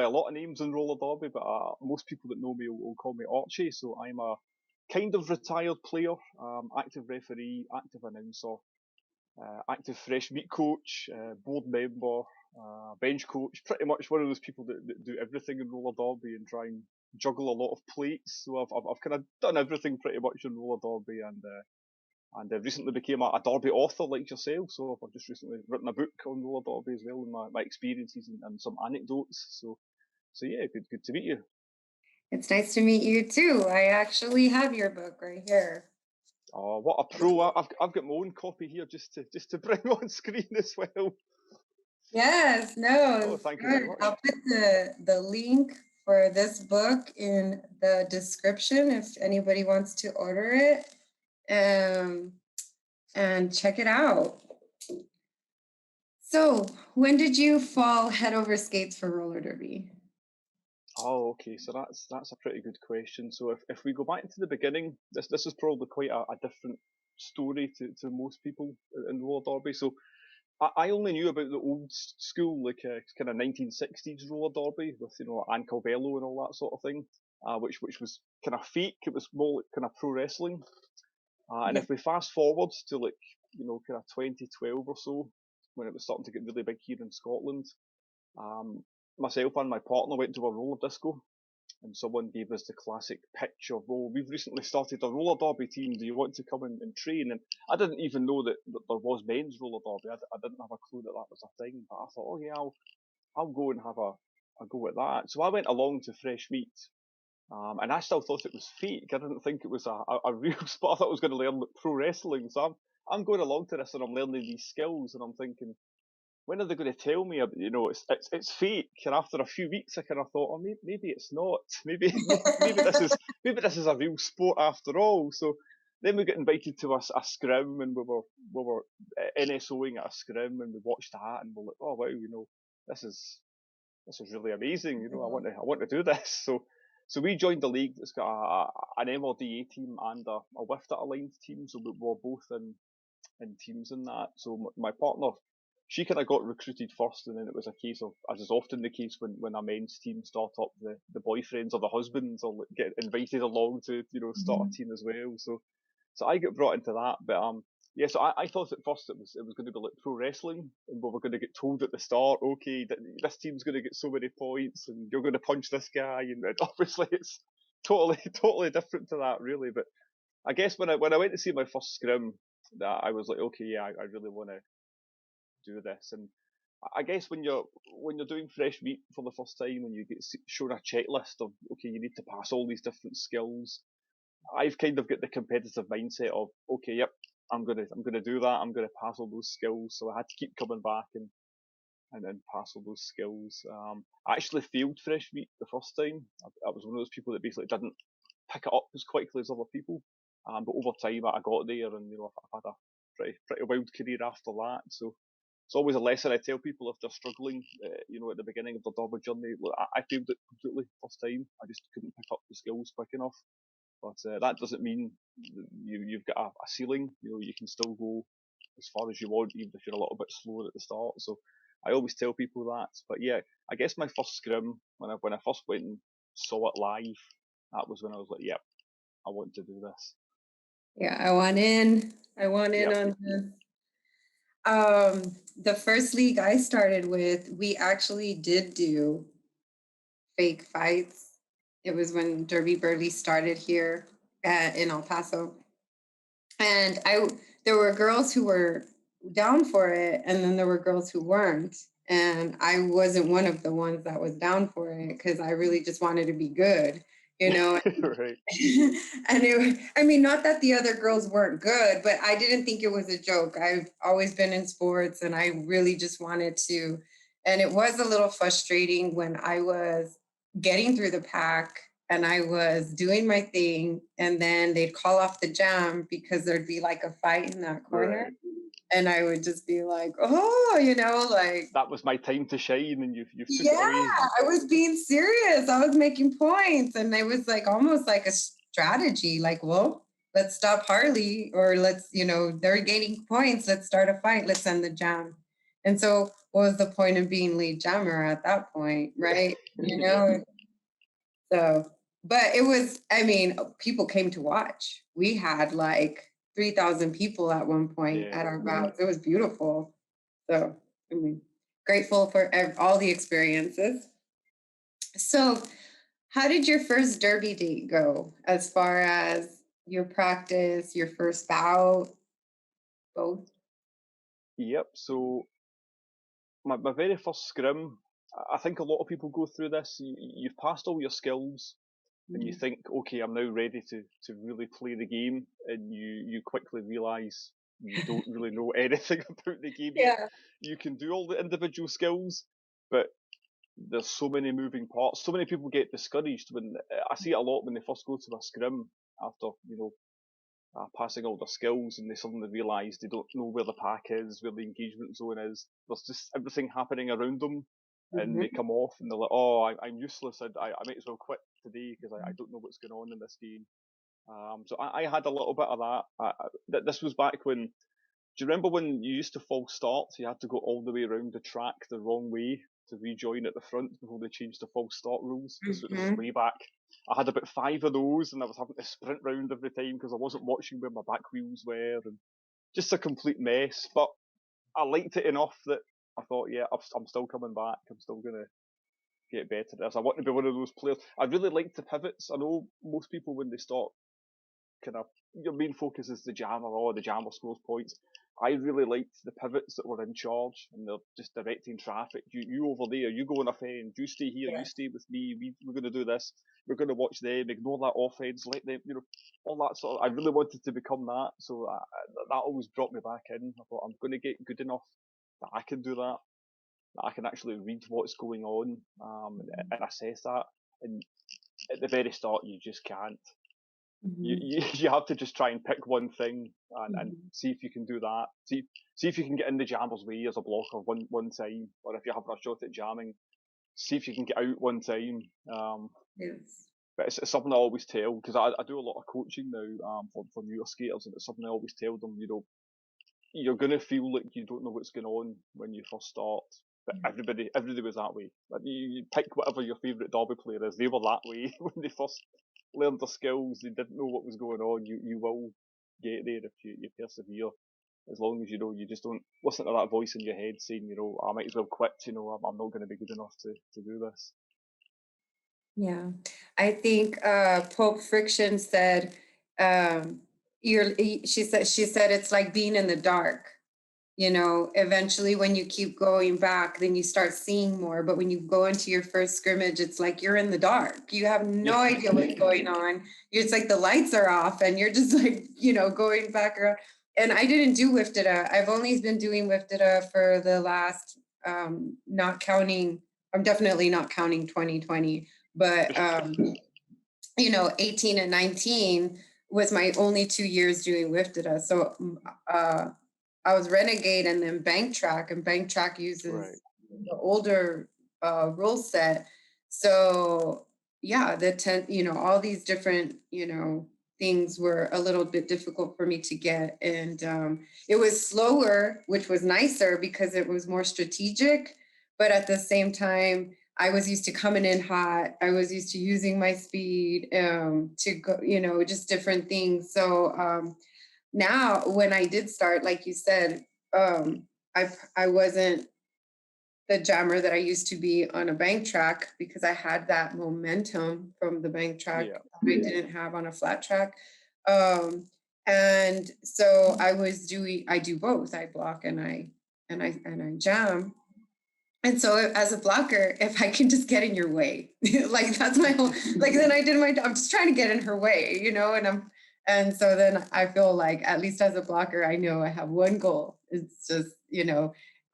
by a lot of names in roller derby, but most people that know me will call me Archie. So I'm a kind of retired player, active referee, active announcer, active fresh meat coach, board member, bench coach. Pretty much one of those people that do everything in roller derby and try and juggle a lot of plates. So I've kind of done everything pretty much in roller derby, and recently became a derby author like yourself. So I've just recently written a book on roller derby as well, and my experiences and some anecdotes. So yeah, good to meet you. It's nice to meet you too. I actually have your book right here. Oh, what a pro! I've got my own copy here just to bring on screen as well. Yes, no, Oh, it's thank you very good. much. I'll put the link for this book in the description if anybody wants to order it. And check it out. So, when did you fall head over skates for roller derby? Oh, okay. So that's a pretty good question. So if we go back to the beginning, this is probably quite a different story to most people in roller derby. So I only knew about the old school, like kind of 1960s roller derby with ankle bellow and all that sort of thing, which was kind of fake. It was more like kind of pro wrestling. And Yeah. if we fast forward to like kind of 2012 or so, when it was starting to get really big here in Scotland, um, myself and my partner went to a roller disco, and someone gave us the classic pitch of, "Oh, we've recently started a roller derby team. Do you want to come and train?" And I didn't even know that there was men's roller derby. I didn't have a clue that was a thing. But I thought, oh yeah, I'll go and have a go at that. So I went along to Fresh Meat, and I still thought it was fake. I didn't think it was a real sport. I thought I was going to learn pro wrestling. So I'm going along to this and I'm learning these skills, and I'm thinking, when are they going to tell me? It's fake. And after a few weeks, I kind of thought, oh, maybe it's not. Maybe this is a real sport after all. So then we got invited to a scrim, and we were NSOing at a scrim, and we watched that, and we're like, oh wow, this is really amazing. I want to do this. So we joined the league that's got an MRDA team and a WIFT aligned team. So we were both in teams in that. So my partner, she kind of got recruited first, and then it was a case of, as is often the case when a men's team start up, the boyfriends or the husbands will get invited along to start a Mhm. team as well. So I get brought into that, but yeah. So I thought at first it was going to be like pro wrestling, and we were going to get told at the start, okay, this team's going to get so many points, and you're going to punch this guy, and obviously it's totally different to that, really. But I guess when I went to see my first scrim, that I was like, okay, yeah, I really want to do this. And I guess when you're doing fresh meat for the first time and you get shown a checklist of, okay, you need to pass all these different skills, I've kind of got the competitive mindset of, okay, yep, I'm gonna do that. I'm gonna pass all those skills. So I had to keep coming back and pass all those skills. I actually failed fresh meat the first time. I was one of those people that basically didn't pick it up as quickly as other people. But over time, I got there, and I've had a pretty wild career after that. So it's always a lesson I tell people if they're struggling, at the beginning of their derby journey. Look, I failed it completely first time. I just couldn't pick up the skills quick enough. But that doesn't mean you've got a ceiling. You can still go as far as you want, even if you're a little bit slower at the start. So I always tell people that. But yeah, I guess my first scrim, when I first went and saw it live, that was when I was like, yep, I want to do this. Yeah, I want in. I want in Yep. on this. The first league I started with, we actually did do fake fights. It was when Derby Burley started here in El Paso. And there were girls who were down for it, and then there were girls who weren't. And I wasn't one of the ones that was down for it because I really just wanted to be good, you know. Right. And I mean, not that the other girls weren't good, but I didn't think it was a joke. I've always been in sports, and I really just wanted to. And it was a little frustrating when I was getting through the pack and I was doing my thing, and then they'd call off the jam because there'd be like a fight in that corner. Right. And I would just be like, oh, like, That was my time to shine, and you've took it yeah, away. I was being serious. I was making points. And it was like almost like a strategy, like, well, let's stop Harley, or let's, they're gaining points. Let's start a fight. Let's end the jam. And so what was the point of being lead jammer at that point, right? You Yeah, know? So, but it was, I mean, people came to watch. We had like 3,000 people at one point yeah. at our bouts. It was beautiful. So, I mean, grateful for all the experiences. So, how did your first derby date go as far as your practice, your first bout, both? Yep. So my very first scrim, I think a lot of people go through this. You've passed all your skills, and you Mhm. think, okay, I'm now ready to really play the game, and you quickly realise you don't really know anything about the game. Yeah. You can do all the individual skills, but there's so many moving parts. So many people get discouraged when I see it a lot when they first go to a scrim after passing all their skills, and they suddenly realise they don't know where the pack is, where the engagement zone is. There's just everything happening around them, and they Mhm. come off and they're like, "Oh, I'm useless. I might as well quit today because I don't know what's going on in this game." So I had a little bit of that. This was back when. Do you remember when you used to false start? You had to go all the way around the track the wrong way to rejoin at the front before they changed the false start rules. This is Mhm. way back. I had about five of those, and I was having to sprint round every time because I wasn't watching where my back wheels were, and just a complete mess. But I liked it enough that I thought, yeah, I'm still coming back. I'm still gonna get better at this. I want to be one of those players. I really like the pivots. I know most people when they start kind of your main focus is the jammer or the jammer scores points. I really liked the pivots that were in charge and they're just directing traffic. You over there, you go on a fend, you stay here, you Yeah. stay with me, we're going to do this, we're going to watch them, ignore that offense, let them, all that sort of, I really wanted to become that, so that always brought me back in. I thought I'm going to get good enough that I can do that I can actually read what's going on and assess that. And at the very start, you just can't Mhm. you have to just try and pick one thing and Mhm. see if you can do that. See if you can get in the jammer's way as a blocker one time, or if you're having a shot at jamming, see if you can get out one time. Yes. But it's something I always tell because I do a lot of coaching now for newer skaters, and it's something I always tell them. You're gonna feel like you don't know what's going on when you first start. But everybody was that way. Like you pick whatever your favourite derby player is. They were that way when they first learned their skills. They didn't know what was going on. You will get there if you persevere. As long as you just don't listen to that voice in your head saying, I might as well quit. I'm not going to be good enough to do this. Yeah. I think Pope Friction said she said it's like being in the dark. Eventually when you keep going back, then you start seeing more. But when you go into your first scrimmage, it's like you're in the dark. You have no Yeah, idea what's going on. It's like the lights are off and you're just like, going back around. And I didn't do Wiftida. I've only been doing Wiftida for the last not counting, I'm definitely not counting 2020, but 18 and 19 was my only 2 years doing Wiftida. So I was Renegade and then Bank Track, and Bank Track right. uses the older rule set. So yeah, all these different, things were a little bit difficult for me to get. And it was slower, which was nicer because it was more strategic. But at the same time, I was used to coming in hot. I was used to using my speed to go, just different things. So now when I did start, like you said, I wasn't the jammer that I used to be on a bank track because I had that momentum from the bank Yeah, track that I didn't have on a flat track. Um, and so I do both. I block and I jam. And so as a blocker, if I can just get in your way, like that's my whole, like then I did my, I'm just trying to get in her way, and so then I feel like at least as a blocker, I know I have one goal. It's just,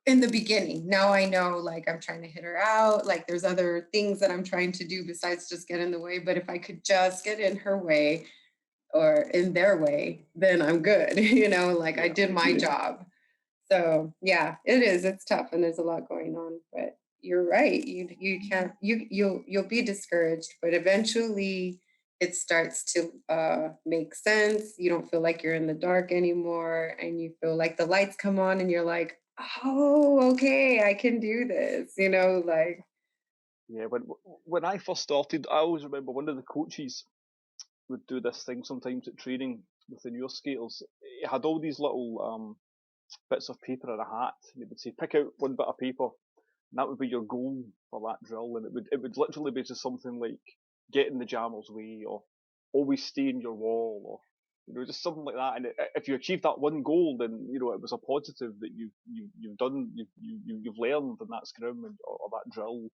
in the beginning. Now I know like I'm trying to hit her out. Like there's other things that I'm trying to do besides just get in the way. But if I could just get in her way or in their way, then I'm good. Like I yeah, did my job. So yeah, it is. It's tough, and there's a lot going on. But you're right. You can't. You'll be discouraged, but eventually it starts to make sense. You don't feel like you're in the dark anymore, and you feel like the lights come on, and you're like, Oh, okay, I can do this, like Yeah, when I first started, I always remember one of the coaches would do this thing sometimes at training with the newer skaters. He had all these little bits of paper in a hat. And he would say, pick out one bit of paper, and that would be your goal for that drill. And it would literally be just something like get in the jammer's way, or always stay in your wall, or just something like that. And if you achieve that one goal, then it was a positive that you've done, you've learned in that scrim or that drill,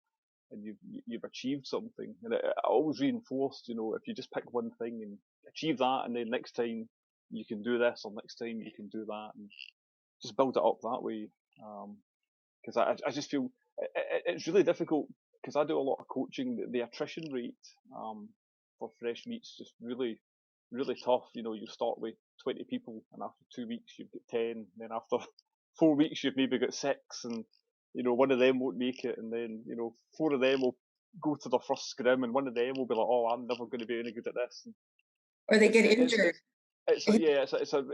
and you've achieved something. And it always reinforced, if you just pick one thing and achieve that, and then next time you can do this, or next time you can do that, and just build it up that way. Because I just feel it's really difficult because I do a lot of coaching. The attrition rate for fresh meat's just really, really tough. You start with 20 people, and after 2 weeks you've got 10. Then after 4 weeks you've maybe got six, and one of them won't make it, and then four of them will go to their first scrim, and one of them will be like, "Oh, I'm never going to be any good at this." And or they it's get it's injured. it's it's a, yeah,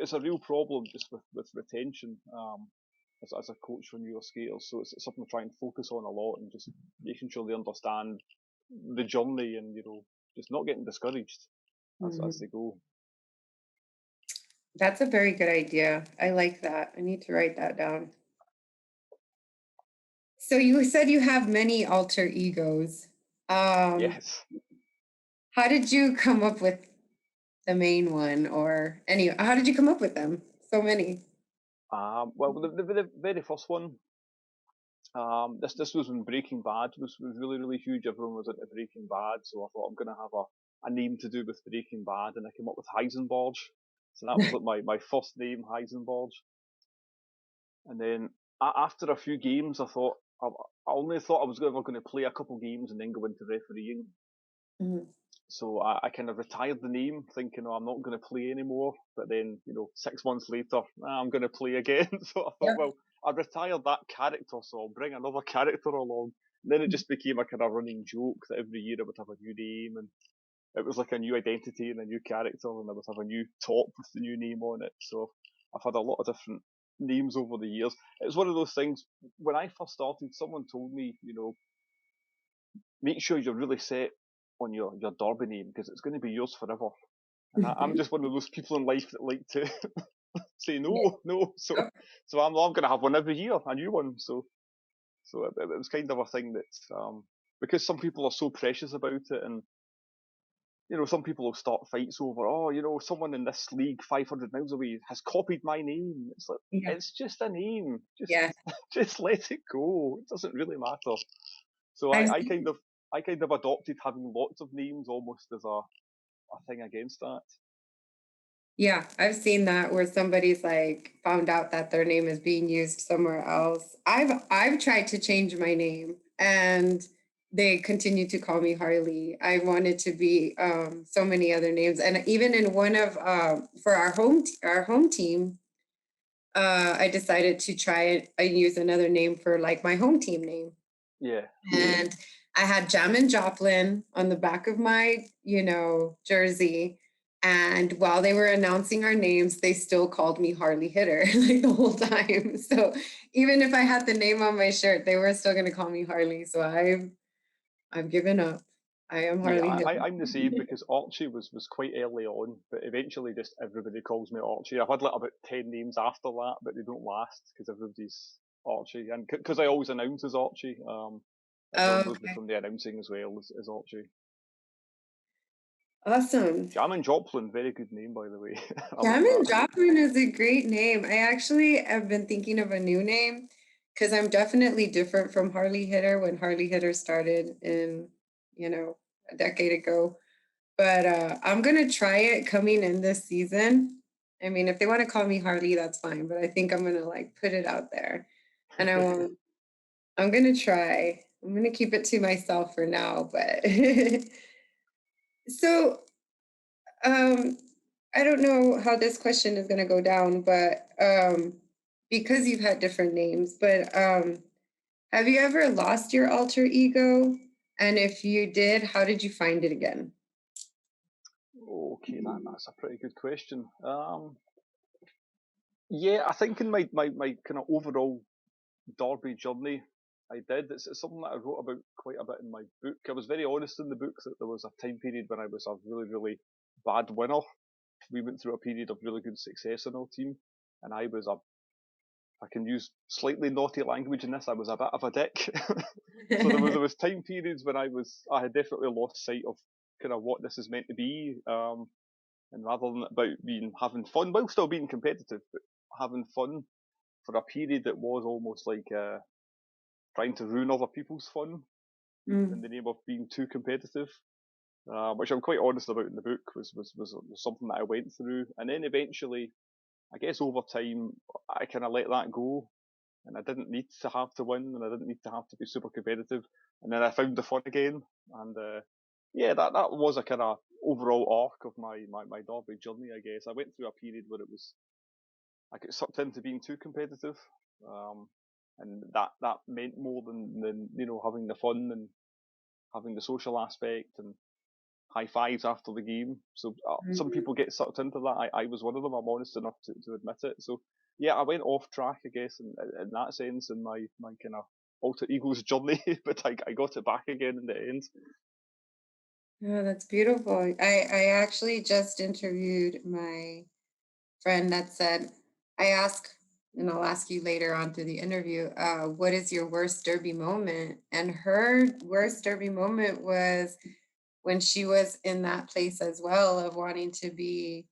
it's a real problem just with retention. As a coach for newer skaters, so it's something I try and focus on a lot, and just making sure they understand the journey, and just not getting discouraged as Mhm. they go. That's a very good idea. I like that. I need to write that down. So you said you have many alter egos. Um, Yes. how did you come up with the main one or how did you come up with them? So many. Well, the very first one. This was when Breaking Bad was really, really huge. Everyone was into Breaking Bad, so I thought I'm going to have a name to do with Breaking Bad, and I came up with Heisenberg. So that was like my first name, Heisenberg. And then after a few games, I only thought I was ever going to play a couple games and then go into refereeing. Mhm. So I kind of retired the name, thinking, "Oh, I'm not going to play anymore." But then, 6 months later, I'm going to play again. So I thought, Yep. well, I retired that character, so I'll bring another character along. And then it just became a kind of running joke that every year I would have a new name, and it was like a new identity and a new character, and I would have a new top with the new name on it. So I've had a lot of different names over the years. It's one of those things. When I first started, someone told me, make sure you're really set on your derby name because it's going to be yours forever. And I'm just one of those people in life that like to say Yeah. no, no. So Yep. so I'm going to have one every year, a new one. So it was kind of a thing that because some people are so precious about it, and some people will start fights over, oh, someone in this league 500 miles away has copied my name. It's like, Yeah. it's just a name. Just Yeah. just let it go. It doesn't really matter. So I've I kind of adopted having lots of names almost as a thing against that. Yeah, I've seen that where somebody's like found out that their name is being used somewhere else. I've tried to change my name and they continue to call me Harley. I wanted to be so many other names, and even in one of for our home team, I decided to try it and use another name for like my home team name. Yeah. And I had Jamin Joplin on the back of my, jersey. And while they were announcing our names, they still called me Harley Hitter like the whole time. So even if I had the name on my shirt, they were still going to call me Harley. So I've given up. I am Yeah, Harley I'm the same Hitter. because Archie was quite early on, but eventually just everybody calls me Archie. I've had like about 10 names after that, but they don't last because everybody's Archie. And because I always announce as Archie, everyone knows me Okay. from the announcing as well as Archie. Awesome. Jamin Joplin, very good name, by the way. I like Jamin that. Joplin is a great name. I actually have been thinking of a new name because I'm definitely different from Harley Hitter when Harley Hitter started you know, a decade ago. But I'm gonna try it coming in this season. I mean, if they want to call me Harley, that's fine. But I think I'm gonna like put it out there, and I'm gonna try. I'm gonna keep it to myself for now. But so Um, I don't know how this question is going to go down, but because you've had different names, but have you ever lost your alter ego? And if you did, how did you find it again? Okay, that's a pretty good question. Yeah, I think in my kind of overall Derby journey I did. It's something that I wrote about quite a bit in my book. I was very honest in the book that there was a time period when I was a really, really bad winner. We went through a period of really good success in our team, and I can use slightly naughty language in this, I was a bit of a dick. So there was time periods when I had definitely lost sight of kind of what this is meant to be, and rather than about having fun while still being competitive, but having fun for a period that was almost like trying to ruin other people's fun in the name of being too competitive, which I'm quite honest about in the book, was something that I went through, and then eventually, I guess over time, I kind of let that go, and I didn't need to have to win, and I didn't need to have to be super competitive, and then I found the fun again, and yeah, that was a kind of overall arc of my Derby journey, I guess. I went through a period where I got sucked into being too competitive, um, and that meant more than having the fun and having the social aspect and high fives after the game. So some people get sucked into that. I was one of them. I'm honest enough to admit it. So yeah, I went off track, I guess, in that sense, in my kind of alter ego's journey, but I got it back again in the end. Yeah, that's beautiful. I actually just interviewed my friend that said, I ask, and I'll ask you later on through the interview, what is your worst derby moment? And her worst derby moment was when she was in that place as well of wanting to be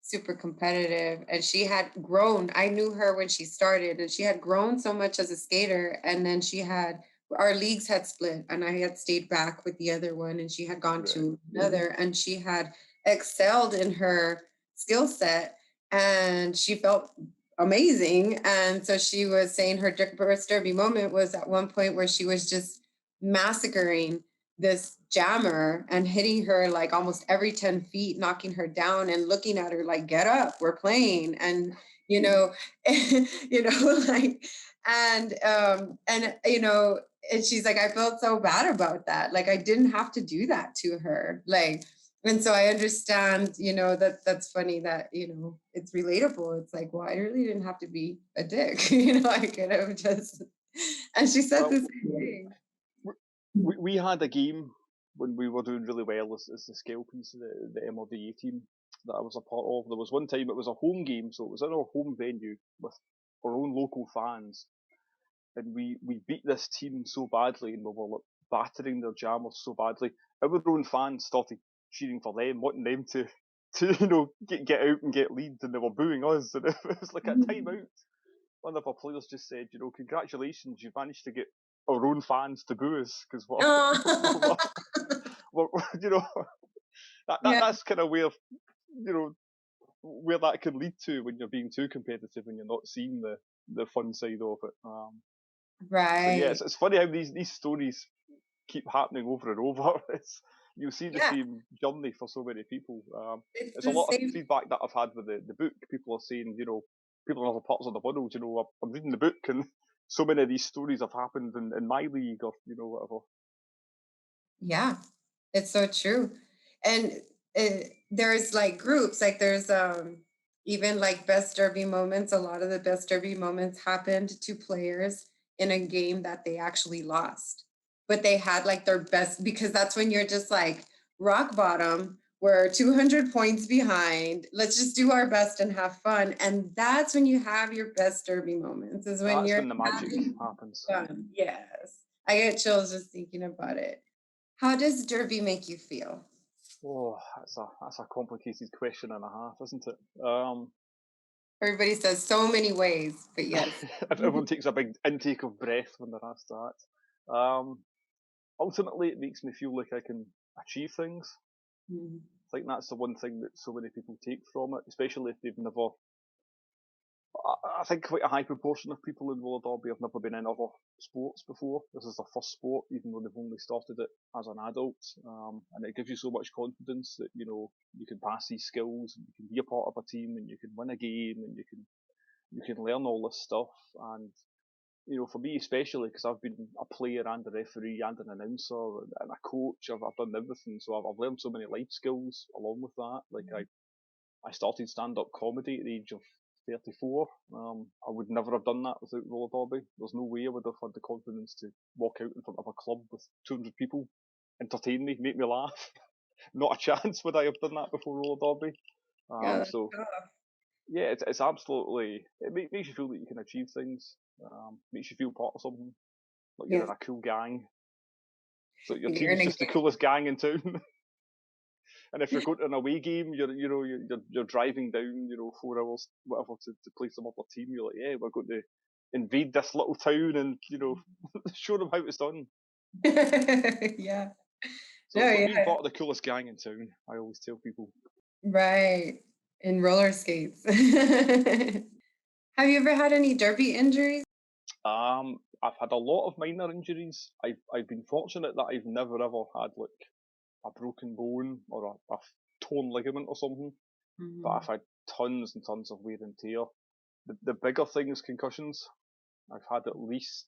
super competitive, and she had grown. I knew her when she started, and she had grown so much as a skater, and then she had our leagues had split, and I had stayed back with the other one, and she had gone Right. to another, and she had excelled in her skill set, and she felt amazing. And so she was saying her first derby moment was at one point where she was just massacring this jammer and hitting her like almost every 10 feet, knocking her down and looking at her like, get up, we're playing. And, like, and she's like, I felt so bad about that. Like, I didn't have to do that to her. Like, and so I understand, that that's funny that, it's relatable. It's like, well, I really didn't have to be a dick. I could have just, and she said the Well, same thing. we had a game when we were doing really well as the scale piece of the MRDA team that I was a part of. There was one time it was a home game, so it was in our home venue with our own local fans, and we beat this team so badly, and we were like, battering their jammers so badly. Our own fans started cheering for them, wanting them to get out and get leads, and they were booing us, and it was like a timeout. One of our players just said, congratulations, you managed to get our own fans to boo us because Oh. we're Yeah, that's kind of where that can lead to when you're being too competitive and you're not seeing the fun side of it. So yeah, right. it's funny how these stories keep happening over and over. You see the Yeah, same journey for so many people. it's It's a the lot of same. feedback that I've had with the book. People are saying, people in other parts of the world, I'm reading the book and so many of these stories have happened in my league or, whatever. Yeah, it's so true. And there's like groups, like there's even like best derby moments. A lot of the best derby moments happened to players in a game that they actually lost. But they had like their best, because that's when you're just like rock bottom. We're 200 points behind. Let's just do our best and have fun. And that's when you have your best derby moments, is when That's you're when the magic having happens. fun. Yes. I get chills just thinking about it. How does Derby make you feel? Oh, that's a complicated question and a half, isn't it? Everybody says so many ways, but yes. Everyone takes a big intake of breath when they're asked that. Ultimately, it makes me feel like I can achieve things. Mhm. I think that's the one thing that so many people take from it, especially if they've never. I think quite a high proportion of people in roller derby have never been in other sports before. This is their first sport, even though they've only started it as an adult, and it gives you so much confidence that you can pass these skills, and you can be a part of a team, and you can win a game, and you can learn all this stuff. And for me especially, because I've been a player and a referee and an announcer and a coach, I've done everything. So I've learned so many life skills along with that. Like I started stand-up comedy at the age of 34. I would never have done that without roller derby. There's no way I would have had the confidence to walk out in front of a club with 200 people, entertain me, make me laugh. Not a chance would I have done that before roller derby. Yeah, So yeah, it's absolutely, makes you feel that you can achieve things. Makes you feel part of something, like you're yeah. in a cool gang. So your You're in team's a just the coolest gang in town. And if you're going to an away game, you're driving down, 4 hours, whatever, to play some other team. You're like, yeah, we're going to invade this little town and show them how it's done. yeah. So No, for yeah. being part of the coolest gang in town, I always tell people. Right. In roller skates. Have you ever had any derby injuries? I've had a lot of minor injuries. I've been fortunate that I've never ever had like a broken bone or a torn ligament or something. But Mhm. I've had tons and tons of wear and tear. The bigger thing is concussions. I've had at least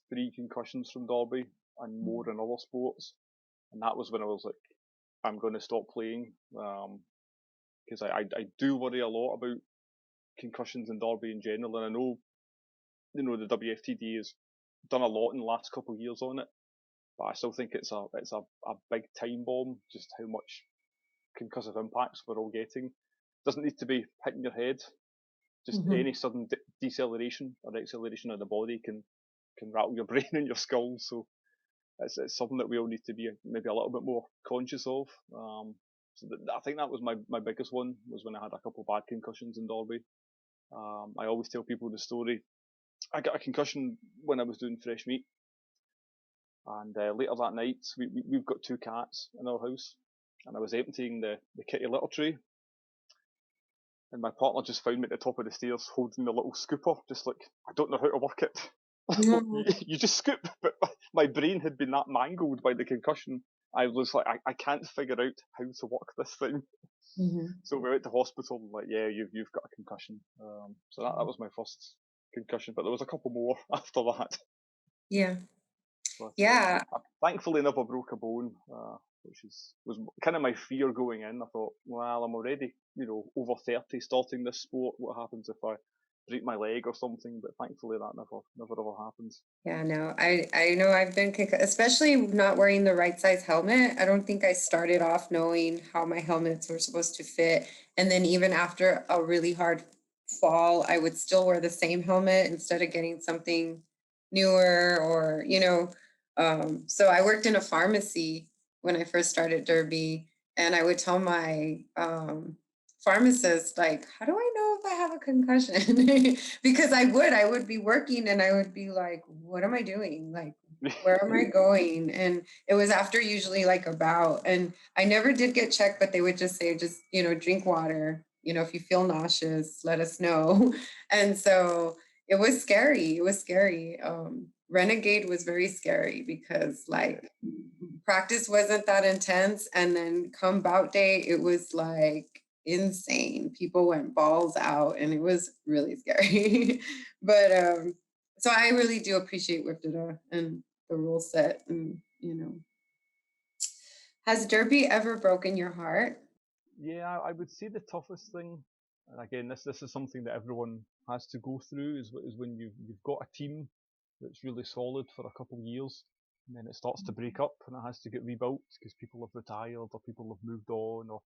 3 concussions from derby and more in other sports, and that was when I was like, I'm going to stop playing, because I do worry a lot about concussions in derby in general, and I know the WFTD has done a lot in the last couple of years on it, but I still think it's a big time bomb just how much concussive impacts we're all getting. Doesn't need to be hitting your head. Just Mhm. any sudden deceleration or acceleration of the body can rattle your brain and your skull. So it's something that we all need to be maybe a little bit more conscious of. So I think that was my biggest one, was when I had a couple of bad concussions in derby. I always tell people the story. I got a concussion when I was doing fresh meat, and later that night we've got 2 cats in our house, and I was emptying the kitty litter tray, and my partner just found me at the top of the stairs holding the little scooper, just like, I don't know how to work it. No. You just scoop, but my brain had been that mangled by the concussion. I was like, I can't figure out how to work this thing. Mhm. So we went to hospital, and like, yeah, you've got a concussion. So that was my first concussion, but there was a couple more after that. Yeah. But Yeah. I thankfully never broke a bone, which was kind of my fear going in. I thought, well, I'm already over 30 starting this sport. What happens if I break my leg or something? But thankfully that never ever happens. Yeah, no, I know I've been especially not wearing the right size helmet. I don't think I started off knowing how my helmets were supposed to fit. And then even after a really hard fall, I would still wear the same helmet instead of getting something newer or, so I worked in a pharmacy when I first started Derby, and I would tell my pharmacist, like, how do I know if I have a concussion? Because I would be working and I would be like, what am I doing? Like, where am I going? And it was after usually like a bout. And I never did get checked, but they would just say, just, drink water. If you feel nauseous, let us know. And so it was scary. It was scary. Renegade was very scary because Yeah, like practice wasn't that intense. And then come bout day, it was like insane. People went balls out and it was really scary. But so I really do appreciate Wipdada and the rule set. And has Derby ever broken your heart? yeah, I would say the toughest thing, and again, this is something that everyone has to go through, is when you've got a team that's really solid for a couple of years, and then it starts to break up and it has to get rebuilt because people have retired or people have moved on or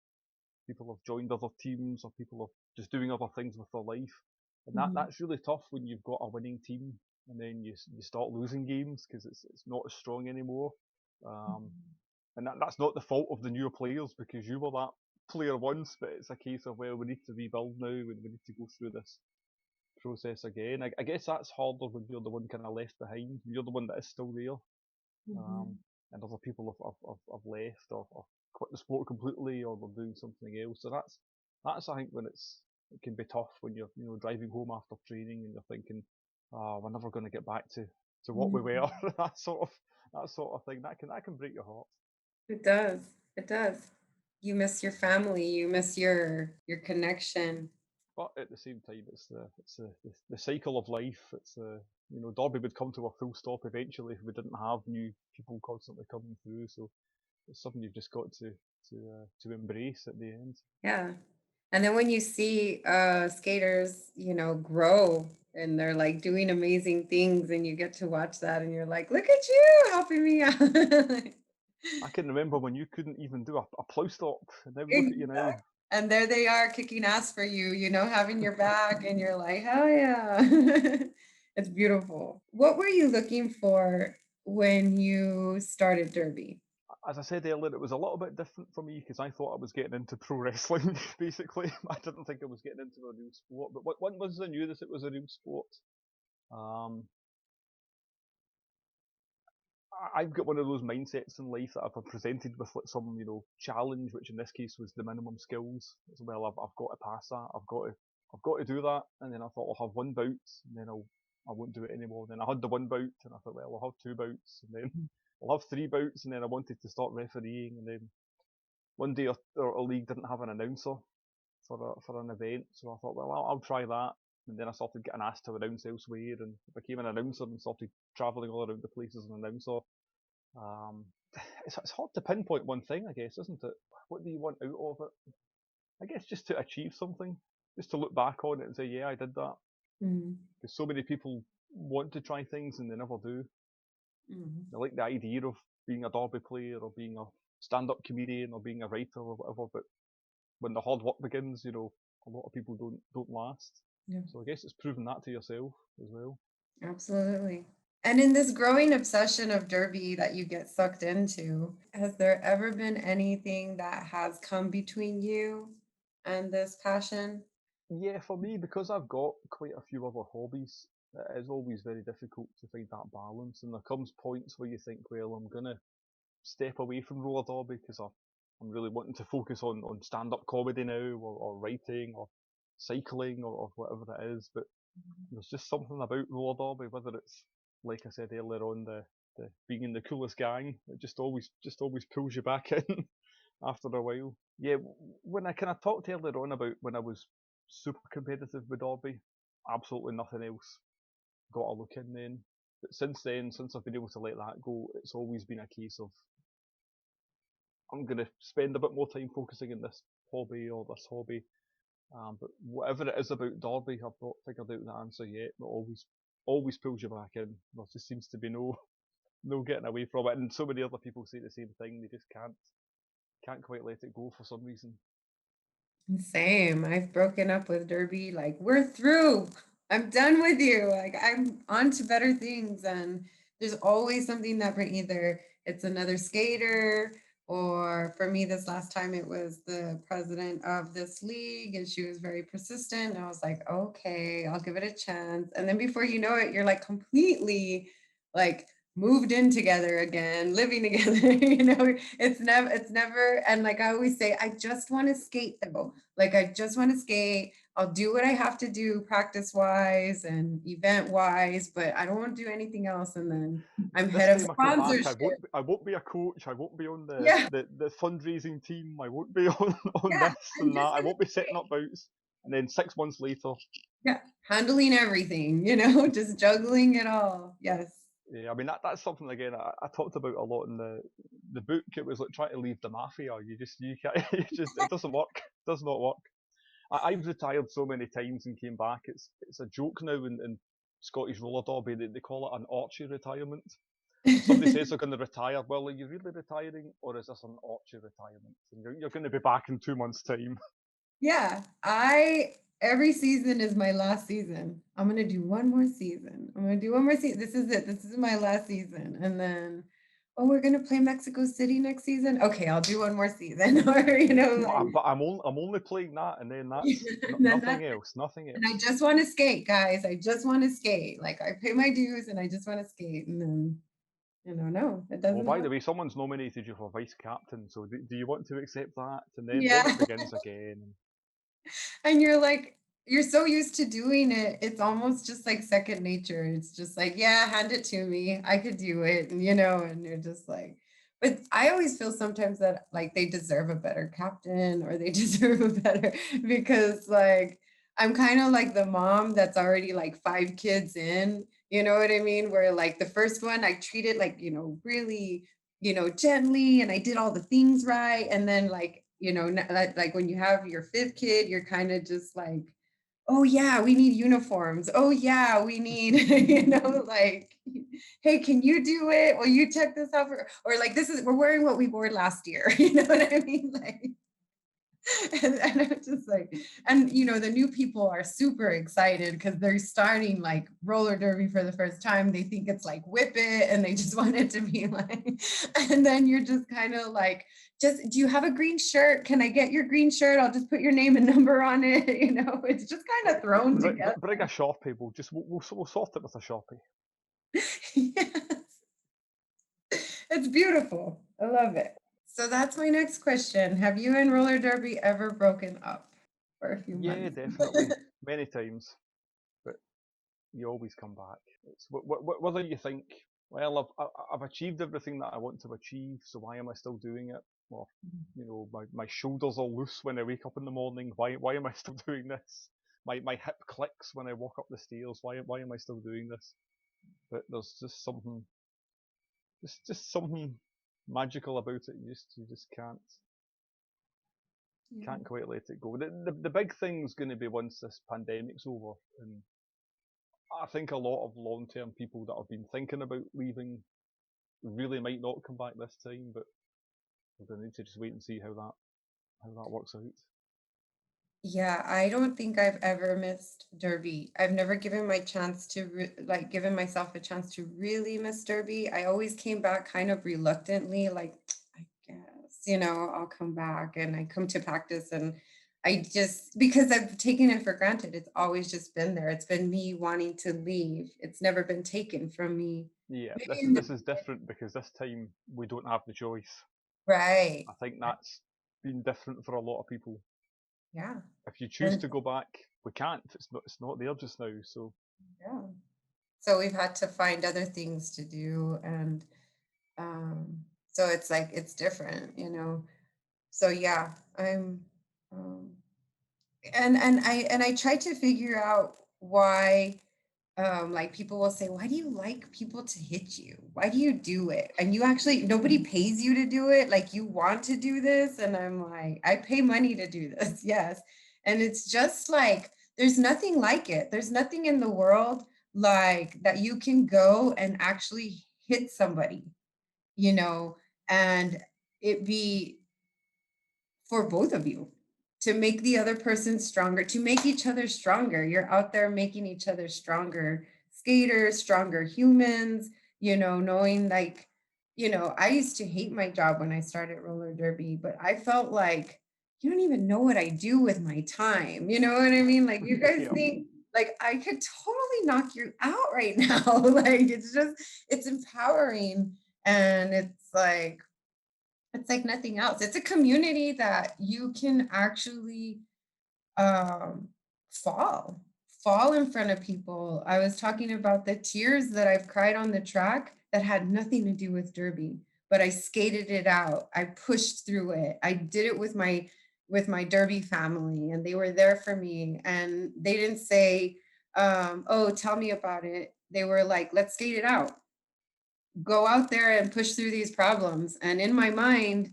people have joined other teams or people are just doing other things with their life, and Mhm. that's really tough when you've got a winning team and then you start losing games because it's not as strong anymore. Um, and that's not the fault of the newer players because you were that player once, but it's a case of, well, we need to rebuild now and we need to go through this process again. I guess that's harder when you're the one kind of left behind. You're the one that is still there, Mhm. and other people have left or quit the sport completely or they're doing something else. So that's I think when it can be tough when you're driving home after training and you're thinking, oh, we're never going to get back to what we were. Mhm. that sort of thing that can break your heart. It does. It does. You miss your family. You miss your connection. But at the same time, it's the cycle of life. Derby would come to a full stop eventually if we didn't have new people constantly coming through. So it's something you've just got to embrace at the end. Yeah. And then when you see skaters, grow and they're like doing amazing things and you get to watch that and you're like, look at you helping me out. I can remember when you couldn't even do a plow stop, and now look at you Exact now. and there they are kicking ass for you, having your back, and you're like, "Hell yeah." It's beautiful. What were you looking for when you started Derby? As I said earlier, it was a little bit different for me because I thought I was getting into pro wrestling. Basically, I didn't think I was getting into a real sport. But once I knew this, it was a real sport. Um, I've got one of those mindsets in life that if I'm presented with like some, challenge, which in this case was the minimum skills, as well, I've got to pass that. I've got to do that. And then I thought I'll have one bout, and then I won't do it anymore. Then I had the one bout, and I thought, well, I'll have two bouts, and then I'll have three bouts, and then I wanted to start refereeing, and then one day our league didn't have an announcer for an event, so I thought, well, I'll try that. And then I started getting asked to announce elsewhere, and became an announcer and started travelling all around the place as an announcer. Um, it's hard to pinpoint one thing, I guess, isn't it? What do you want out of it? I guess just to achieve something, just to look back on it and say, yeah, I did that. Mhm, Because so many people want to try things and they never do. mhm. They like the idea of being a derby player or being a stand-up comedian or being a writer or whatever, but when the hard work begins, a lot of people don't last. Yeah, So I guess it's proving that to yourself as well. absolutely. And in this growing obsession of Derby that you get sucked into, has there ever been anything that has come between you and this passion? Yeah, for me, because I've got quite a few other hobbies, it is always very difficult to find that balance. And there comes points where you think, well, I'm gonna step away from roller derby because I'm really wanting to focus on stand-up comedy now, or writing, or cycling, or whatever it is. But there's just something about roller derby, whether it's like I said earlier on, the being in the coolest gang, it just always pulls you back in after a while. Yeah, when I kind of talked earlier on about when I was super competitive with derby, absolutely nothing else got a look in then. But since then, since I've been able to let that go, it's always been a case of I'm going to spend a bit more time focusing on this hobby or this hobby. But whatever it is about derby, I've not figured out the answer yet. But always pulls you back in. There just seems to be no getting away from it. And so many other people say the same thing. They just can't quite let it go for some reason. Same. I've broken up with Derby. Like, we're through. I'm done with you. Like, I'm on to better things. And there's always something that bring either it's another skater, or for me, this last time it was the president of this league, and she was very persistent. And I was like, okay, I'll give it a chance. And then before you know it, you're like completely like moved in together again, living together. It's never, and like I always say, I just want to skate though. Like I just want to skate. I'll do what I have to do practice wise and event wise, but I don't want to do anything else. And then I'm This head of time I come back, sponsorship. I won't be a coach. I won't be on Yeah, the fundraising team. I won't be on yeah. this I'm and that. just I gonna won't be setting up bouts. And then 6 months later, yeah, handling everything, just juggling it all. Yes. yeah, I mean that's something again I talked about a lot in the book. It was like trying to leave the mafia. You can't. It doesn't work. It does not work. I've retired so many times and came back. It's a joke now in Scottish roller derby. They call it an Archie retirement. If somebody says they're going to retire, well, are you really retiring, or is this an Archie retirement? And you're going to be back in 2 months' time. Yeah, I every season is my last season. I'm gonna do one more season. I'm gonna do one more season. This is it. This is my last season. And then, oh, we're gonna play Mexico City next season. Okay, I'll do one more season. Or, I'm only playing that, and then that's and then nothing that's it. else. Nothing And I else. just want to skate, guys. I just want to skate. Like I pay my dues and I just want to skate. And then, no, it Oh, doesn't by the happen. way, someone's nominated you for vice captain. So do you want to accept that? And then Yeah. it begins again. And you're like, you're so used to doing it, it's almost just like second nature. It's just like, yeah, hand it to me. I could do it. And you're just like, but I always feel sometimes that like they deserve a better captain or they deserve a better because like I'm kind of like the mom that's already like five kids in, you know what I mean? Where like the first one I treated like, really, gently and I did all the things right. And then like You know, like when you have your fifth kid, you're kind of just like, oh yeah, we need uniforms. Oh yeah, we need, like, hey, can you do it? Will you check this out or like this is we're wearing what we wore last year. You know what I mean? Like, and I'm just like, and the new people are super excited because they're starting like roller derby for the first time. They think it's like whip it and they just want it to be like, and then you're just kind of like, just do you have a green shirt? Can I get your green shirt? I'll just put your name and number on it. It's just kind of thrown together. Bring a Sharpie. We'll sort it with a Sharpie. Yes, it's beautiful. I love it. So that's my next question. Have you and roller derby ever broken up for a few Yeah, months? definitely. Many times. But you always come back. It's whether you think, well, I've achieved everything that I want to achieve, so why am I still doing it? Or, my shoulders are loose when I wake up in the morning. Why am I still doing this? My hip clicks when I walk up the stairs. Why am I still doing this? But there's just something magical about it. You just Yeah. can't quite let it go. The big thing's going to be once this pandemic's over, and I think a lot of long-term people that have been thinking about leaving really might not come back this time, but we're going to need to just wait and see how that works out. Yeah, I don't think I've ever missed Derby. I've never given my chance to like given myself a chance to really miss Derby. I always came back kind of reluctantly, like I guess, I'll come back and I come to practice and I just because I've taken it for granted. It's always just been there. It's been me wanting to leave. It's never been taken from me. Yeah, Maybe this in this is different because this time we don't have the choice. right. I think that's been different for a lot of people. Yeah. If you choose And to go back, we can't. It's not there just now. So yeah. So we've had to find other things to do and so it's like it's different. So yeah, I'm um and I try to figure out why like people will say, why do you like people to hit you? Why do you do it? And you actually nobody pays you to do it. Like you want to do this. And I'm like, I pay money to do this. Yes. And it's just like there's nothing like it. There's nothing in the world like that you can go and actually hit somebody, you know, and it be for both of you to make the other person stronger, to make each other stronger. You're out there making each other stronger skaters, stronger humans, knowing like, I used to hate my job when I started roller derby, but I felt like you don't even know what I do with my time. You know what I mean? Like you guys yeah, think like I could totally knock you out right now. Like it's empowering and it's like nothing else. It's a community that you can actually um, fall, fall in front of people. I was talking about the tears that I've cried on the track that had nothing to do with derby, but I skated it out. I pushed through it. I did it with my derby family, and they were there for me. And they didn't say, "Oh, tell me about it." They were like, "Let's skate it out. Go out there and push through these problems." And in my mind,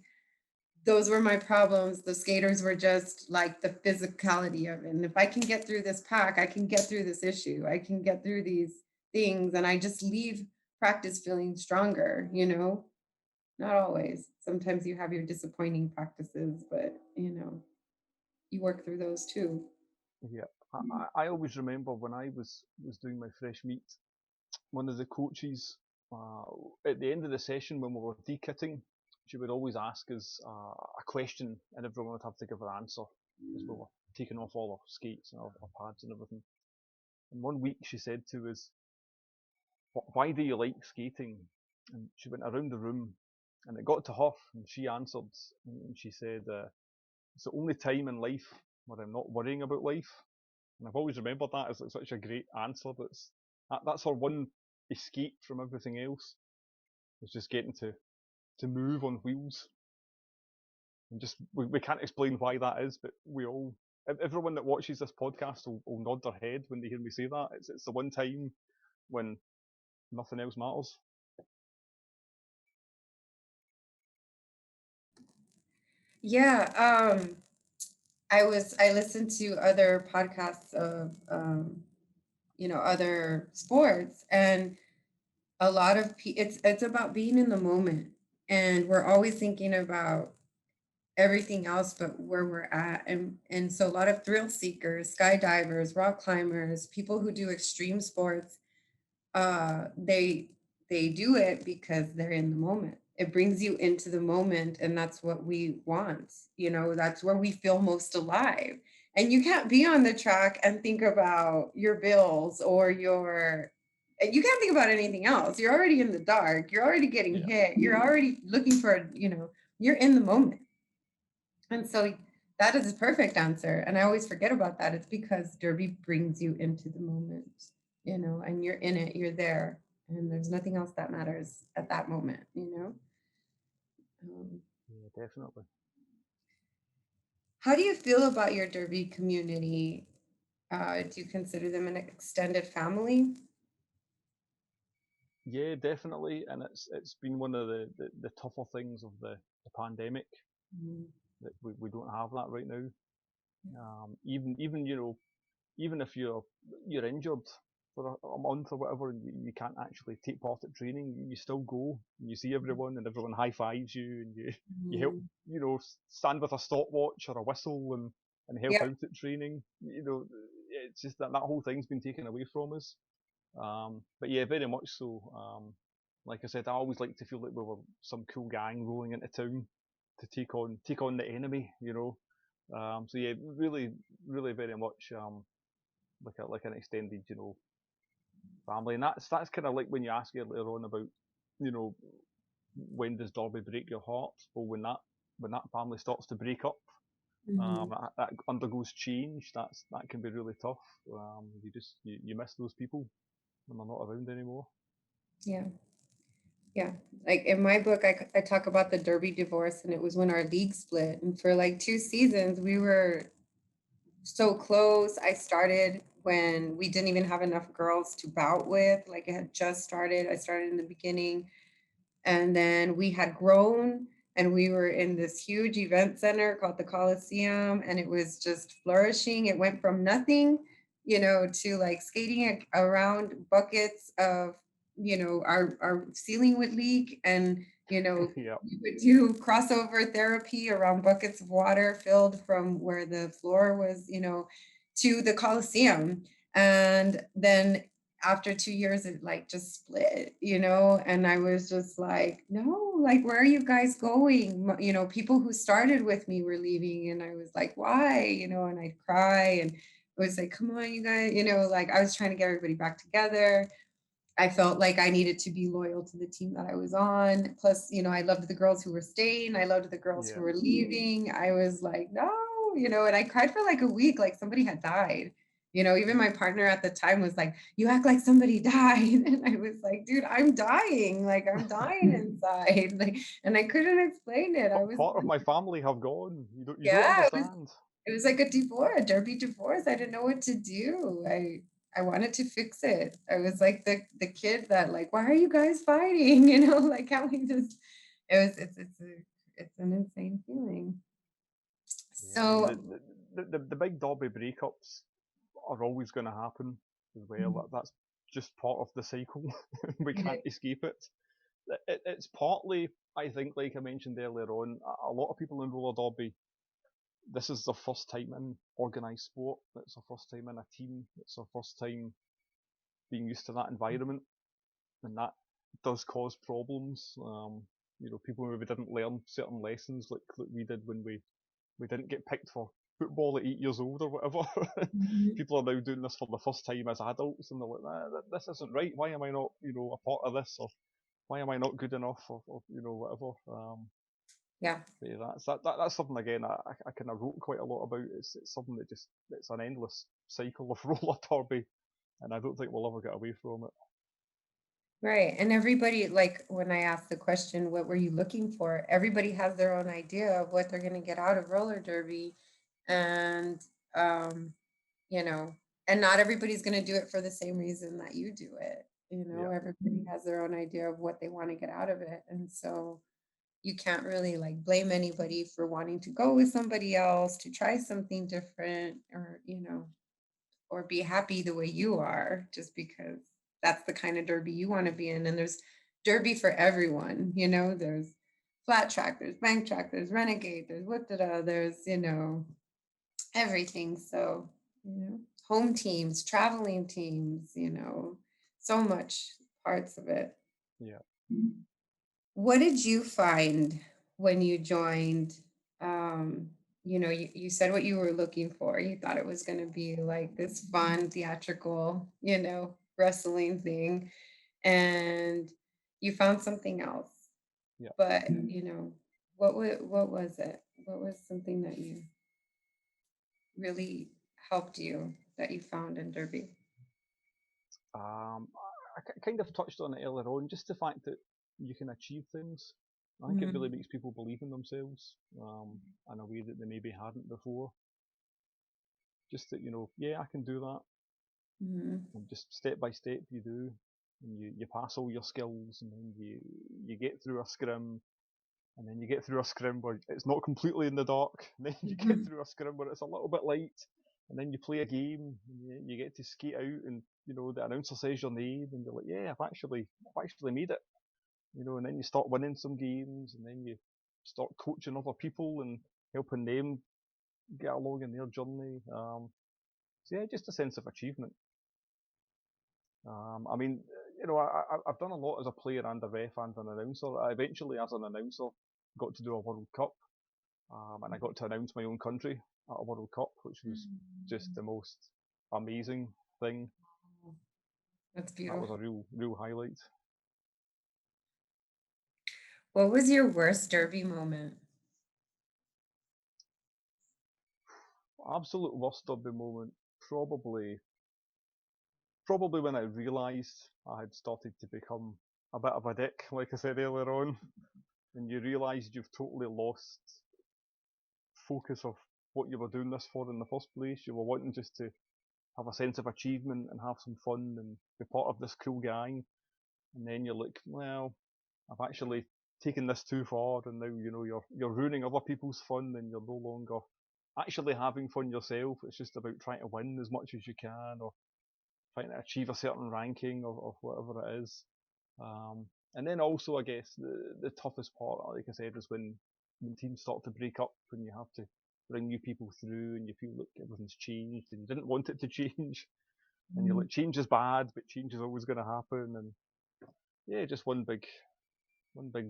those were my problems. The skaters were just like the physicality of it. And if I can get through this pack, I can get through this issue. I can get through these things. And I just leave practice feeling stronger. Not always. Sometimes you have your disappointing practices, but you work through those too. yeah. I always remember when I was doing my fresh meet, one of the coaches uh, at the end of the session when we were de-kitting, she would always ask us a question, and everyone would have to give an answer as we were taking off all our skates and our pads and everything. And one week she said to us, "Why do you like skating?" And she went around the room, and it got to her, and she answered, and she said, "It's the only time in life where I'm not worrying about life." And I've always remembered that as like such a great answer. That's her one escape from everything else. It's just getting to move on wheels. And just we can't explain why that is, but everyone that watches this podcast will nod their head when they hear me say that. It's the one time when nothing else matters. Yeah, I listened to other podcasts of other sports, and a lot of it's about being in the moment, and we're always thinking about everything else but where we're at, and so a lot of thrill seekers, skydivers, rock climbers, people who do extreme sports, they do it because they're in the moment. It brings you into the moment, and that's what we want. That's where we feel most alive. And you can't be on the track and think about your bills or you can't think about anything else. You're already in the dark. You're already getting Yeah, hit. You're already looking for, you're in the moment. And so that is a perfect answer. And I always forget about that. It's because Derby brings you into the moment, and you're in it, you're there, and there's nothing else that matters at that moment. Um, yeah, definitely. how do you feel about your Derby community? Do you consider them an extended family? Yeah, definitely, and it's been one of the tougher things of the pandemic Mm, that we don't have that right now. Even even if you're injured for a month or whatever, and you can't actually take part at training, you still go. And you see everyone, and everyone high fives you, and you help mm, stand with a stopwatch or a whistle and help yeah. out at training. It's just that whole thing's been taken away from us. But yeah, very much so. Like I said, I always like to feel like we were some cool gang rolling into town to take on the enemy. So yeah, really, really very much like an extended family, and that's kind of like when you ask earlier on about you know when does Derby break your heart? Well, when that family starts to break up, Mhm. that undergoes change. That can be really tough. You miss those people when they're not around anymore. Yeah. Yeah. Like in my book, I talk about the Derby divorce, and it was when our league split. And for like 2 seasons, we were so close. I started when we didn't even have enough girls to bout with. Like it had just started. I started in the beginning. And then we had grown, and we were in this huge event center called the Coliseum, and it was just flourishing. It went from nothing, to like skating around buckets of, our ceiling would leak, and, Yeah, we would do crossover therapy around buckets of water filled from where the floor was, to the Coliseum. And then after 2 years, it like just split, and I was just like, no, like, where are you guys going? People who started with me were leaving, and I was like, why? And I'd cry, and I was like, come on, you guys, like I was trying to get everybody back together. I felt like I needed to be loyal to the team that I was on. Plus, I loved the girls who were staying. I loved the girls who yeah. were leaving. I was like, no, and I cried for like a week, like somebody had died. Even my partner at the time was like, you act like somebody died. And I was like, dude, I'm dying. Like I'm dying inside. Like, and I couldn't explain it. I was Part of my family have gone. You don't yeah, understand. it was like a divorce, a derby divorce. I didn't know what to do. I wanted to fix it. I was like the kid that like, why are you guys fighting? Like how we just it was it's an insane feeling. Yeah, I mean So the big derby breakups are always going to happen as well. Mhm. That's just part of the cycle. We It can't is. escape it. It's partly, I think, like I mentioned earlier on, a lot of people in roller derby. This is their first time in organised sport. It's their first time in a team. It's their first time being used to that environment, and that does cause problems. People maybe didn't learn certain lessons like we did when we didn't get picked for football at 8 years old or whatever. Mhm. People are now doing this for the first time as adults, and they're like, this isn't right. Why am I not, a part of this, or why am I not good enough, or whatever. Yeah. But yeah, that's something again I kind of wrote quite a lot about. It's something that just it's an endless cycle of roller derby, and I don't think we'll ever get away from it. Right. And everybody, like when I asked the question, what were you looking for? Everybody has their own idea of what they're going to get out of roller derby. And, um, you know, and not everybody's going to do it for the same reason that you do it. Yeah, Everybody has their own idea of what they want to get out of it. And so, you can't really like blame anybody for wanting to go with somebody else to try something different, or or be happy the way you are, just because that's the kind of derby you want to be in. And there's derby for everyone. There's flat track, there's bank track, there's renegade, there's what there's everything. So, home teams, traveling teams, so much parts of it. Yeah. What did you find when you joined? Um, you said what you were looking for. You thought it was going to be like this fun, theatrical, wrestling thing, and you found something else. Yeah. But, what was it? What was something that you really helped you that you found in Derby? I kind of touched on it earlier on, just the fact that you can achieve things. I think it really Mhm. makes people believe in themselves in a way that they maybe hadn't before. Just that, yeah, I can do that. Mhm. And just step by step you do. And you pass all your skills, and then you get through a scrim, and then you get through a scrim where it's not completely in the dark, and then you get Mhm. through a scrim where it's a little bit light, and then you play a game, and you get to skate out, and the announcer says your name, and you're like, yeah, I've actually made it, and then you start winning some games, and then you start coaching other people and helping them get along in their journey. So yeah, just a sense of achievement. I mean, I've done a lot as a player and a ref and an announcer. I eventually, as an announcer, got to do a World Cup, and I got to announce my own country at a World Cup, which was just the most amazing thing. That's That was a beautiful. real highlight. What was your worst Derby moment? Absolute worst of the moment, probably when I realised I had started to become a bit of a dick, like I said earlier on, and you realised you've totally lost focus of what you were doing this for in the first place. You were wanting just to have a sense of achievement and have some fun and be part of this cool gang, and then you're like, well, I've actually taken this too far, and now you're ruining other people's fun, and you're no longer actually having fun yourself. It's just about trying to win as much as you can, or trying to achieve a certain ranking of whatever it is. Um, and then also, I guess the toughest part, like I said, is when teams start to break up, when you have to bring new people through, and you feel like everything's changed, and you didn't want it to change, and you're Mhm. like, change is bad, but change is always going to happen, and yeah, just one big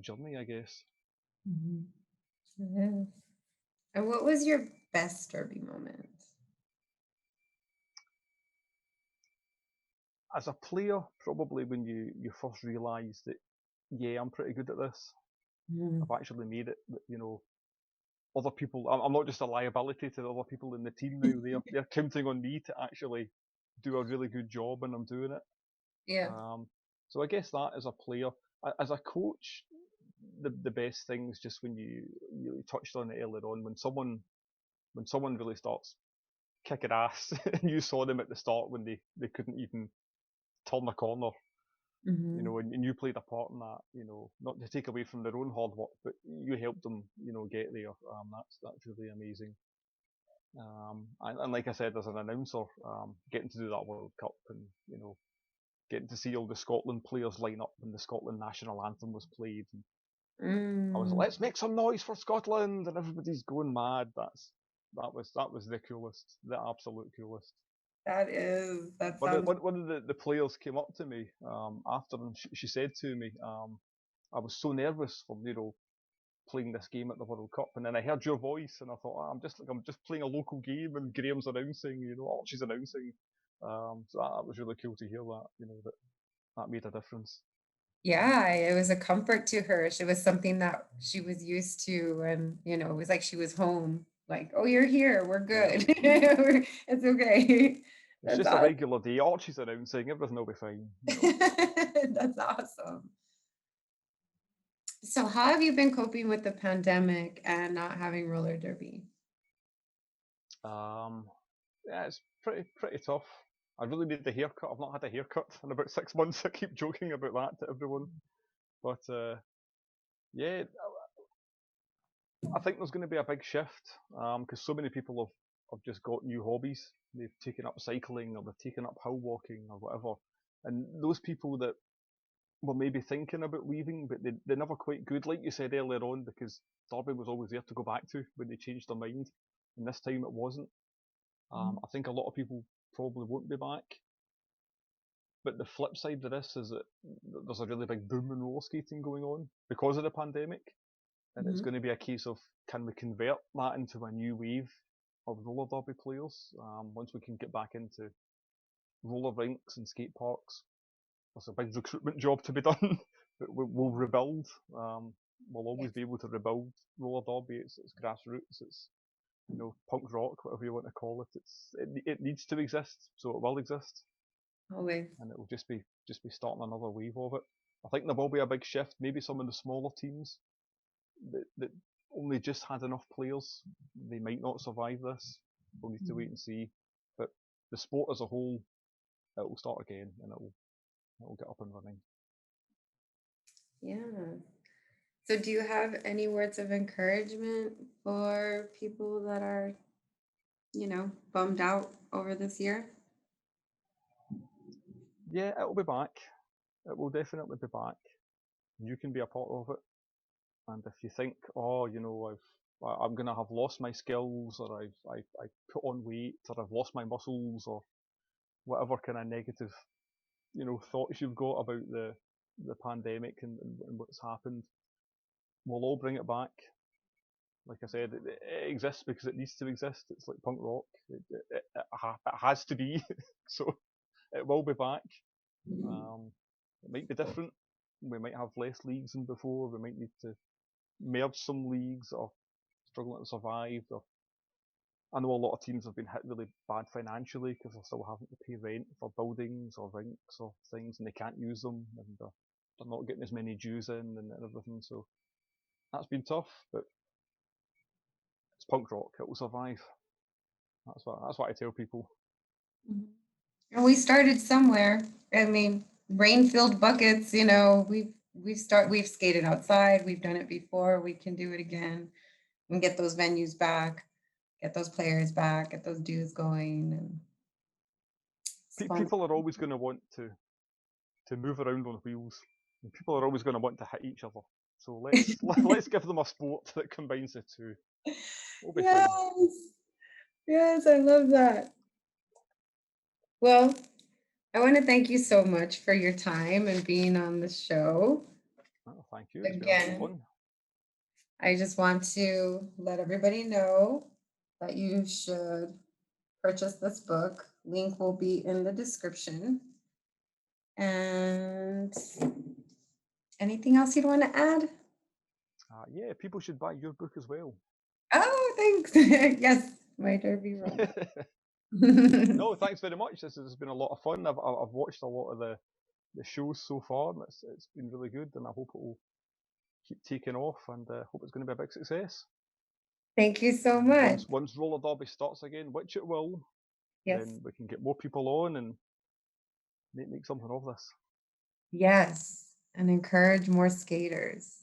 journey, I guess. Mhm. It is. And what was your best Derby moment? As a player, probably when you first realise that, yeah, I'm pretty good at this. Mhm. I've actually made it. Other people, I'm not just a liability to the other people in the team now. They're counting on me to actually do a really good job, and I'm doing it. Yeah. Um, so I guess that as a player, as a coach, the best thing is just when you touched on it earlier on, when someone really starts kicking ass, and you saw them at the start when they couldn't even turn a corner, Mhm. and you played a part in that, not to take away from their own hard work, but you helped them, get there. That's really amazing. And like I said, as an announcer, getting to do that World Cup, and getting to see all the Scotland players line up when the Scotland national anthem was played, and I was Mm. like, let's make some noise for Scotland, and everybody's going mad. That was the coolest, the absolute coolest. That One of, sounds. one of the players came up to me after, and she said to me, I was so nervous for playing this game at the World Cup, and then I heard your voice, and I thought, I'm just playing a local game, and Graham's announcing, Archie's announcing. So that was really cool to hear that, that made a difference. Yeah, it was a comfort to her. It was something that she was used to, and it was like she was home. Like, oh, you're here. We're Yeah, good. It's okay. it's That's just a awesome. regular day. Archie's announcing, everything will be fine. That's awesome. So, how have you been coping with the pandemic and not having roller derby? Um, yeah, it's pretty tough. I really need the haircut. I've not had a haircut in about 6 months. I keep joking about that to everyone, but yeah, I think there's going to be a big shift because so many people have just got new hobbies. They've taken up cycling or they've taken up hill walking or whatever. And those people that were maybe thinking about leaving, but they never quite could, like you said earlier on, because Derby was always there to go back to when they changed their mind. And this time it wasn't. I think a lot of people probably won't be back. But the flip side of this is that there's a really big boom in roller skating going on because of the pandemic. And it's Mhm. going to be a case of can we convert that into a new wave of roller derby players once we can get back into roller rinks and skate parks. There's a big recruitment job to be done, but we'll rebuild. We'll always be able to rebuild roller derby. It's grassroots. It's punk rock, whatever you want to call it. It needs to exist, so it will exist, Always. and it will just be starting another wave of it. I think there will be a big shift. Maybe some of the smaller teams that only just had enough players, they might not survive this. We'll need to wait and see. But the sport as a whole, it will start again and it will get up and running. Yeah. So, do you have any words of encouragement for people that are, bummed out over this year? Yeah, it'll be back. It will definitely be back. You can be a part of it. And if you think, oh, I'm gonna have lost my skills, or I put on weight, or I've lost my muscles, or whatever kind of negative, thoughts you've got about the pandemic and what's happened, we'll all bring it back. Like I said, it exists because it needs to exist. It's like punk rock. It has to be. So it will be back. Um, it might be different. We might have less leagues than before. We might need to merge some leagues or struggling to survive. I know a lot of teams have been hit really bad financially because they're still having to pay rent for buildings or rinks or things, and they can't use them, and they're not getting as many dues in and everything. So that's been tough, but it's punk rock. It will survive. That's what I tell people. Mhm. And we started somewhere. I mean, rain-filled buckets, we've skated outside, we've done it before, we can do it again and get those venues back, get those players back, get those dues going, and it's fun. People are always going to want to move around on wheels, and people are always going to want to hit each other. So let's give them a sport that combines the two. We'll be fine. Yes. Yes, I love that. Well, I want to thank you so much for your time and being on the show. Oh, thank you. It's been a lot of Again, fun. I just want to let everybody know that you should purchase this book. Link will be in the description. And anything else you'd want to add? Yeah, people should buy your book as well. Oh, thanks. Yes, my Derby run. No, thanks very much. This has been a lot of fun. I've watched a lot of the shows so far, and it's been really good. And I hope it will keep taking off, and hope it's going to be a big success. Thank you so And much. once roller derby starts again, which it will, Yes. then we can get more people on and make something of this. Yes. And encourage more skaters.